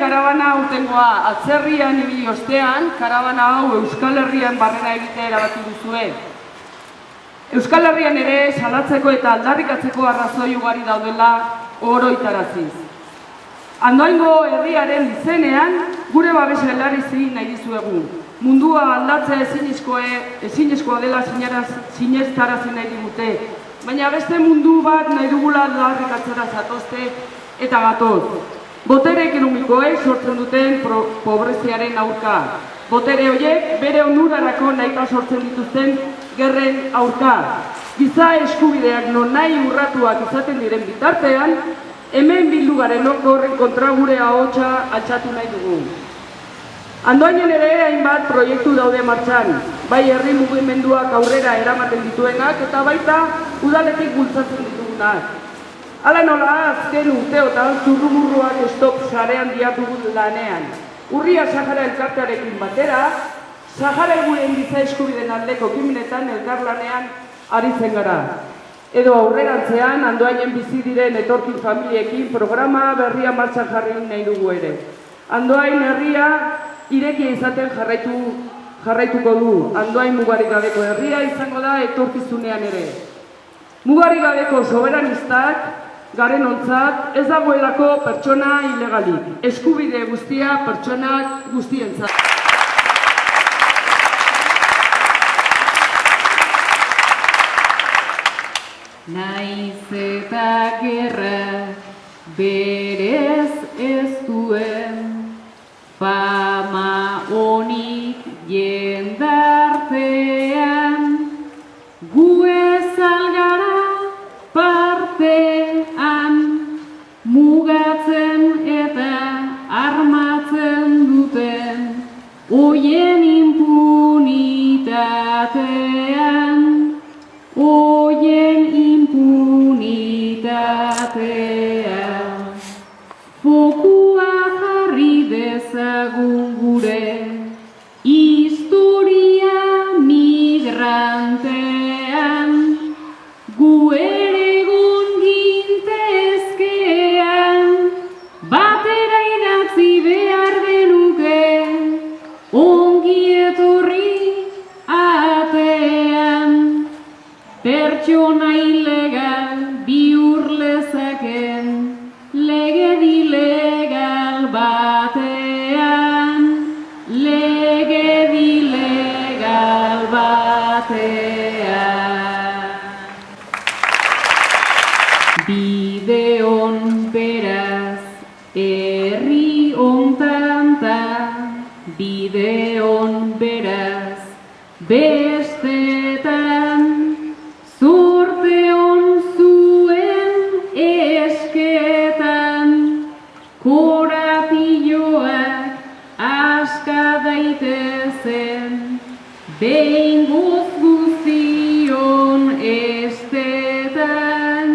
karabana urtengoa. Atzerrian ibili ostean, karabana hau Euskal Herrian barrena egitea erabaki duzue. Euskal Herrian ere salatzeko eta aldarrikatzeko arrazoi ugari daudela oroitaraziz. Andoaingo herriaren izenean, gure babesa helarazi nahi dizuegu. Mundua aldatzea ezinezkoa dela sinestarazi nahi digute, baina beste mundu bat nahi dugula aldarrikatzera zatozte eta gatoz. Botere ekonomikoek sortzen duten pobreziaren aurka. Botere horiek bere onurarako nahita sortzen dituzten gerren aurka. Giza eskubideak nonahi urratuak izaten diren bitartean, hemen bildu garenok horren kontra gure ahotsa altxatu nahi dugu. Andoainen ere hainbat proiektu daude martxan, bai herri mugimenduak aurrera eramaten dituenak eta baita udaletik bultzatzen ditugunak. Hala nola, azken urteotan zurrumurruak stop sarean diatugu lanean. Urria Sahara elkartearekin batera, Sahara eguren giza eskubideen aldeko ekimenetan elkarlanean aritzen gara. Edo aurrerantzean, Andoainen bizi diren etorkin familiekin programa berria martxan jarri nahi dugu ere. Andoain herria irekia izaten jarraituko du. Andoain mugarik gabeko herria izango da etorkizunean ere. Mugarik gabeko soberanistak garen ontzat ez dagoelako pertsona ilegalik. Eskubide guztia pertsonak guztientzat. Naiz eta gerra berez ez duen fama onik jendartean, gu ez algara partean, mugatzen eta armatzen duten oien impunitatean, oien impunitatean. Fokua jarri dezagun gure historia migrantean, gu ere egon gintezkean, batera idatzi behar genuke, ongi etorri atean, pertsona ilegal bihur lezaken, legedi legal batean, legedi legal batean. Bideon beraz herri ontanta, bideon beraz bestetan, zorte on zuen esketan, korapilloak aska daitezen, behingoz guztion estetan,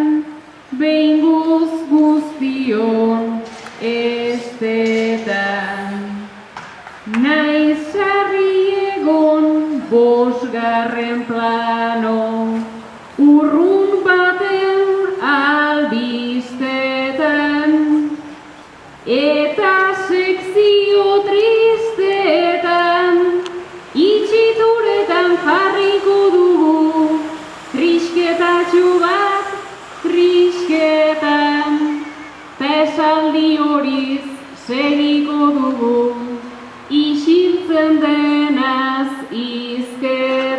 behingoz guztion estetan. Naiz sarri egon bosgarren plano, urrun baten albistetan, eta sekzio tristetan, itxituretan jarriko dugu, trisketatxo bat, trisketan, pesaldi horiz segiko dugu, isiltzen denaz izketan.